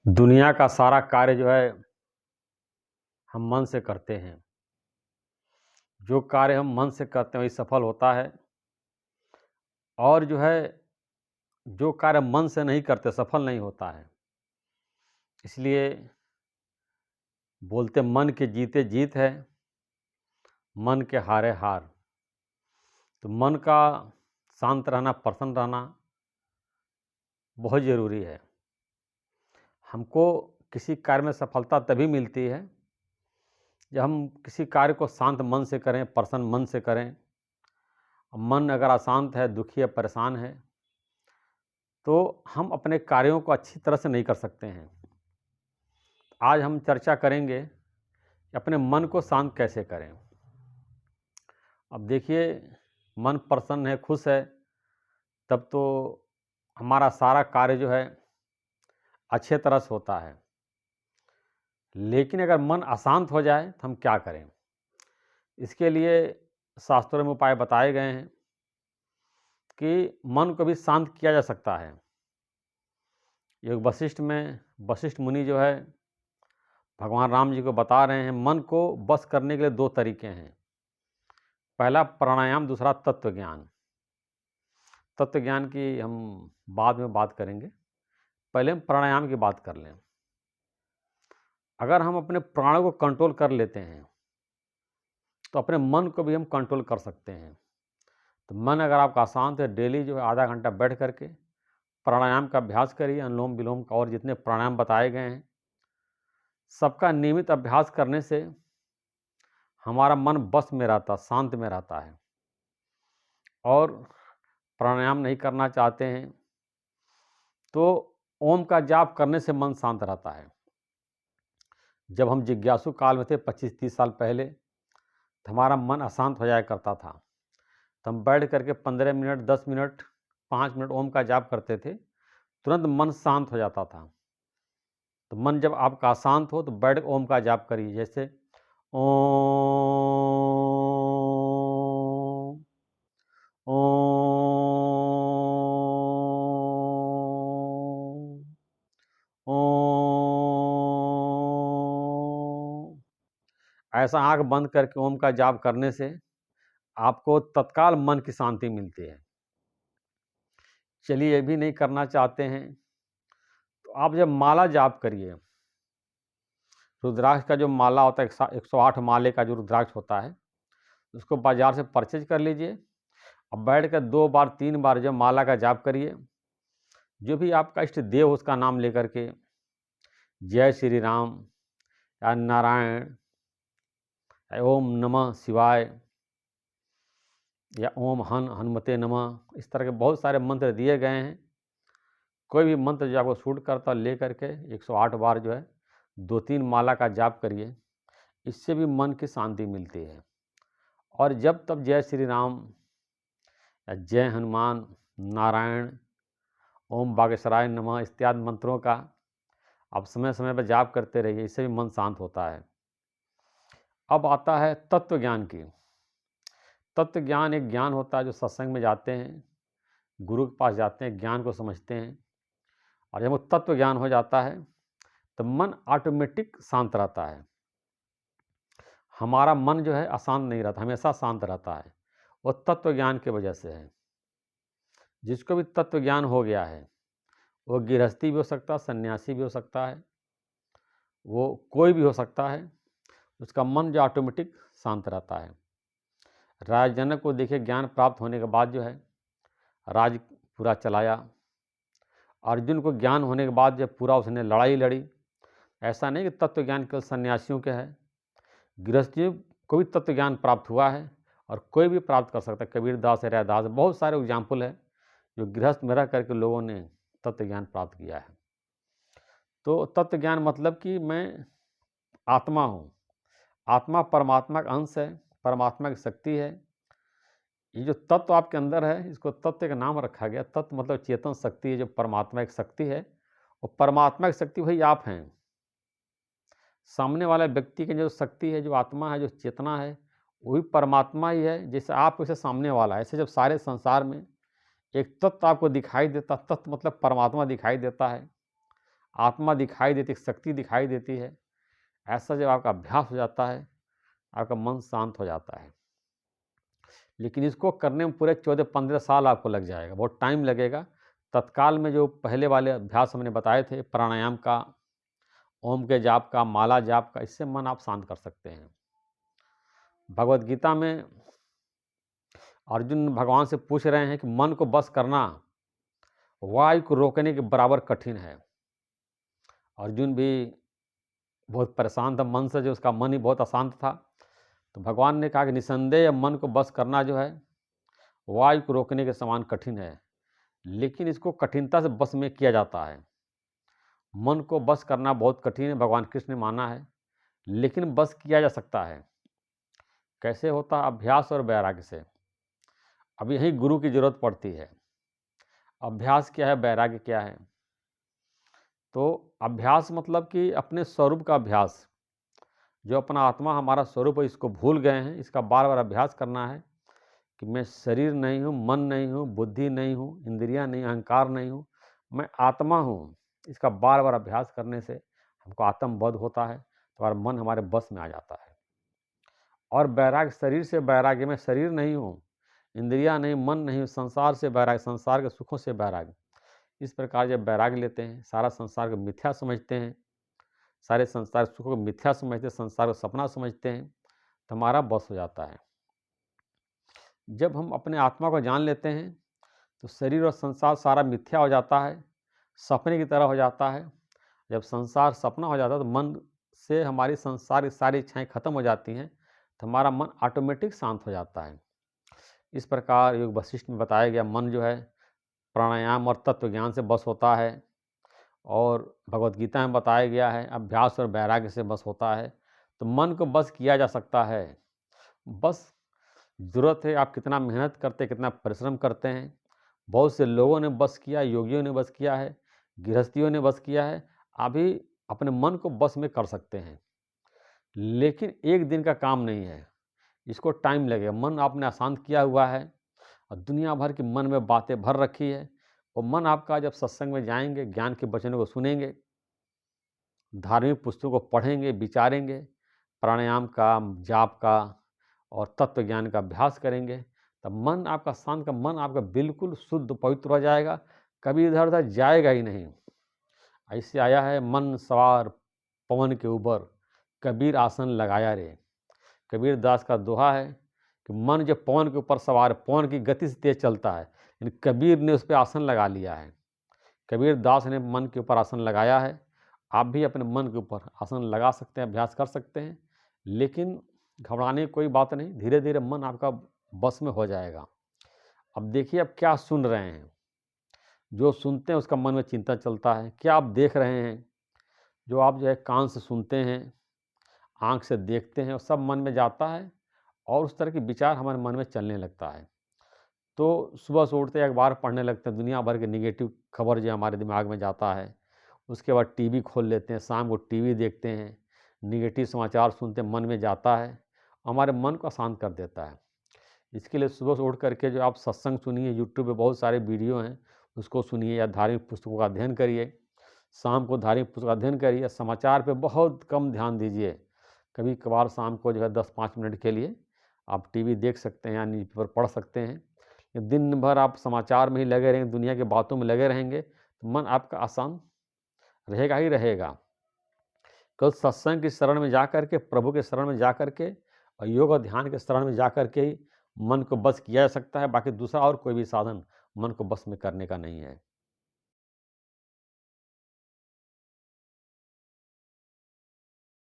दुनिया का सारा कार्य जो है हम मन से करते हैं। जो कार्य हम मन से करते हैं वही सफल होता है और जो है जो कार्य मन से नहीं करते सफल नहीं होता है। इसलिए बोलते मन के जीते जीत है, मन के हारे हार। तो मन का शांत रहना, प्रसन्न रहना बहुत ज़रूरी है। हमको किसी कार्य में सफलता तभी मिलती है जब हम किसी कार्य को शांत मन से करें, प्रसन्न मन से करें। मन अगर अशांत है, दुखी है, परेशान है तो हम अपने कार्यों को अच्छी तरह से नहीं कर सकते हैं। आज हम चर्चा करेंगे कि अपने मन को शांत कैसे करें। अब देखिए, मन प्रसन्न है, खुश है, तब तो हमारा सारा कार्य जो है अच्छे तरह से होता है। लेकिन अगर मन अशांत हो जाए तो हम क्या करें? इसके लिए शास्त्रों में उपाय बताए गए हैं कि मन को भी शांत किया जा सकता है। योग वशिष्ठ में वशिष्ठ मुनि जो है भगवान राम जी को बता रहे हैं मन को बस करने के लिए दो तरीके हैं। पहला प्राणायाम, दूसरा तत्व ज्ञान। तत्व ज्ञान की हम बाद में बात करेंगे, पहले हम प्राणायाम की बात कर लें। अगर हम अपने प्राणों को कंट्रोल कर लेते हैं तो अपने मन को भी हम कंट्रोल कर सकते हैं। तो मन अगर आपका अशांत है, डेली जो है आधा घंटा बैठ करके प्राणायाम का अभ्यास करिए। अनुलोम विलोम का और जितने प्राणायाम बताए गए हैं सबका नियमित अभ्यास करने से हमारा मन बस में रहता, शांत में रहता है। और प्राणायाम नहीं करना चाहते हैं तो ओम का जाप करने से मन शांत रहता है। जब हम जिज्ञासु काल में थे 25-30 साल पहले, तो हमारा मन अशांत हो जाया करता था। तो हम बैठ करके 15 मिनट, 10 मिनट, 5 मिनट ओम का जाप करते थे, तुरंत मन शांत हो जाता था। तो मन जब आपका अशांत हो तो बैठ ओम का जाप करिए, जैसे ओम ओम ओम। ऐसा आंख बंद करके ओम का जाप करने से आपको तत्काल मन की शांति मिलती है। चलिए, ये भी नहीं करना चाहते हैं तो आप जब माला जाप करिए, रुद्राक्ष का जो माला होता है 108 माले का जो रुद्राक्ष होता है, उसको बाजार से परचेज कर लीजिए। अब बैठ कर 2 बार 3 बार जब माला का जाप करिए, जो भी आपका इष्ट देव उसका नाम लेकर के जय श्री राम या नारायण या ओम नमः शिवाय या ओम हनुमते नमः, इस तरह के बहुत सारे मंत्र दिए गए हैं। कोई भी मंत्र जो आपको सूट करता ले करके 108 बार जो है 2-3 माला का जाप करिए, इससे भी मन की शांति मिलती है। और जब तब जय श्री राम या जय हनुमान, नारायण, ओम बागेश्वराय नमः इत्यादि मंत्रों का आप समय समय पर जाप करते रहिए, इससे भी मन शांत होता है। अब आता है तत्व ज्ञान की। तत्व ज्ञान एक ज्ञान होता है जो सत्संग में जाते हैं, गुरु के पास जाते हैं, ज्ञान को समझते हैं, और जब वो तत्व ज्ञान हो जाता है तो मन ऑटोमेटिक शांत रहता है। हमारा मन जो है अशांत नहीं रहता, हमेशा शांत रहता है। वो तत्व ज्ञान की वजह से है। जिसको भी तत्व ज्ञान हो गया है वो गृहस्थी भी हो सकता है, सन्यासी भी हो सकता है, वो कोई भी हो सकता है, उसका मन जो ऑटोमेटिक शांत रहता है। राजा जनक को देखिए, ज्ञान प्राप्त होने के बाद जो है राज पूरा चलाया। अर्जुन को ज्ञान होने के बाद जब पूरा उसने लड़ाई लड़ी। ऐसा नहीं कि तत्व ज्ञान केवल सन्यासियों के है, गृहस्थियों को भी तत्व ज्ञान प्राप्त हुआ है और कोई भी प्राप्त कर सकता है। कबीरदास, रैदास, बहुत सारे एग्जाम्पल है जो गृहस्थ में रह करके लोगों ने तत्व ज्ञान प्राप्त किया है। तो तत्व ज्ञान मतलब कि मैं आत्मा हूँ, आत्मा परमात्मा का अंश है, परमात्मा की शक्ति है। ये जो तत्व आपके अंदर है, इसको तत्व का नाम रखा गया। तत्व मतलब चेतन शक्ति है, जो परमात्मा की शक्ति है। और परमात्मा की शक्ति वही आप हैं। सामने वाले व्यक्ति की जो शक्ति है, जो आत्मा है, जो चेतना है, वही परमात्मा ही है। जैसे आप वैसे सामने वाला है। ऐसे जब सारे संसार में एक तत्व आपको दिखाई देता, तत्व मतलब परमात्मा दिखाई देता है, आत्मा दिखाई देती, शक्ति दिखाई देती है। ऐसा जब आपका अभ्यास हो जाता है, आपका मन शांत हो जाता है। लेकिन इसको करने में पूरे 14-15 साल आपको लग जाएगा, बहुत टाइम लगेगा। तत्काल में जो पहले वाले अभ्यास हमने बताए थे, प्राणायाम का, ओम के जाप का, माला जाप का, इससे मन आप शांत कर सकते हैं। भगवत गीता में अर्जुन भगवान से पूछ रहे हैं कि मन को बस करना वायु को रोकने के बराबर कठिन है। अर्जुन भी बहुत परेशान था मन से, जो उसका मन ही बहुत अशांत था। तो भगवान ने कहा कि निसंदेह मन को बस करना जो है वायु को रोकने के समान कठिन है, लेकिन इसको कठिनता से बस में किया जाता है। मन को बस करना बहुत कठिन है, भगवान कृष्ण ने माना है, लेकिन बस किया जा सकता है। कैसे होता? अभ्यास और वैराग्य से। अब यही गुरु की जरूरत पड़ती है। अभ्यास क्या है, वैराग्य क्या है? तो अभ्यास मतलब कि अपने स्वरूप का अभ्यास, जो अपना आत्मा हमारा स्वरूप है, इसको भूल गए हैं, इसका बार बार अभ्यास करना है कि मैं शरीर नहीं हूँ, मन नहीं हूँ, बुद्धि नहीं हूँ, इंद्रियां नहीं, अहंकार नहीं हूँ, मैं आत्मा हूँ। इसका बार बार अभ्यास करने से हमको आत्मबोध होता है, तो हमारा मन हमारे बस में आ जाता है। और वैराग्य, शरीर से वैराग्य, मैं शरीर नहीं हूँ, इंद्रियां नहीं, मन नहीं, संसार से वैराग्य, संसार के सुखों से वैराग्य। इस प्रकार जब वैराग्य लेते हैं, सारा संसार को मिथ्या समझते हैं, सारे संसार सुखों को मिथ्या समझते हैं, संसार को सपना समझते हैं, तो हमारा बस हो जाता है। जब हम अपने आत्मा को जान लेते हैं तो शरीर और संसार सारा मिथ्या हो जाता है, सपने की तरह हो जाता है। जब संसार सपना हो जाता है तो मन से हमारी संसार की सारी इच्छाएं खत्म हो जाती हैं, तो हमारा मन ऑटोमेटिक शांत हो जाता है। इस प्रकार योग वशिष्ठ में बताया गया, मन जो है प्राणायाम और तत्व ज्ञान से बस होता है, और भगवत गीता में बताया गया है अभ्यास और वैराग्य से बस होता है। तो मन को बस किया जा सकता है। बस ज़रूरत है आप कितना मेहनत करते हैं, कितना परिश्रम करते हैं। बहुत से लोगों ने बस किया, योगियों ने बस किया है, गृहस्थियों ने बस किया है। आप भी अपने मन को बस में कर सकते हैं, लेकिन एक दिन का काम नहीं है, इसको टाइम लगेगा। मन आपने अशांत किया हुआ है और दुनिया भर की मन में बातें भर रखी है, और मन आपका जब सत्संग में जाएंगे, ज्ञान के वचनों को सुनेंगे, धार्मिक पुस्तकों को पढ़ेंगे, विचारेंगे, प्राणायाम का, जाप का और तत्व ज्ञान का अभ्यास करेंगे, तब मन आपका शांत, का मन आपका बिल्कुल शुद्ध पवित्र हो जाएगा, कभी इधर उधर जाएगा ही नहीं। ऐसे आया है, मन सवार पवन के ऊपर कबीर आसन लगाया रे। कबीर दास का दोहा है कि मन जब पवन के ऊपर सवार, पवन की गति से तेज चलता है, यानी कबीर ने उस पर आसन लगा लिया है। कबीर दास ने मन के ऊपर आसन लगाया है। आप भी अपने मन के ऊपर आसन लगा सकते हैं, अभ्यास कर सकते हैं, लेकिन घबराने की कोई बात नहीं, धीरे धीरे मन आपका बस में हो जाएगा। अब देखिए आप क्या सुन रहे हैं, जो सुनते हैं उसका मन में चिंता चलता है। क्या आप देख रहे हैं, जो आप जो है कान से सुनते हैं, आँख से देखते हैं, और सब मन में जाता है, और उस तरह के विचार हमारे मन में चलने लगता है। तो सुबह से उठते अखबार पढ़ने लगते हैं, दुनिया भर के निगेटिव खबर जो हमारे दिमाग में जाता है। उसके बाद टीवी खोल लेते हैं, शाम को टीवी देखते हैं, निगेटिव समाचार सुनते हैं, मन में जाता है, हमारे मन को अशांत कर देता है। इसके लिए सुबह से उठ करके जो आप सत्संग सुनिए, यूट्यूब पे बहुत सारे वीडियो हैं, उसको सुनिए, या धार्मिक पुस्तकों का अध्ययन करिए। शाम को धार्मिक पुस्तक का अध्ययन करिए, समाचार पे बहुत कम ध्यान दीजिए। कभी कभार शाम को जो है 10-5 मिनट के लिए आप टीवी देख सकते हैं या न्यूज़पेपर पढ़ सकते हैं। दिन भर आप समाचार में ही लगे रहेंगे, दुनिया की बातों में लगे रहेंगे, तो मन आपका अशांत रहेगा ही रहेगा। कल सत्संग की शरण में जा कर के, प्रभु के शरण में जा कर के, और योग और ध्यान के शरण में जा कर के ही मन को बस किया जा सकता है। बाकी दूसरा और कोई भी साधन मन को बस में करने का नहीं है।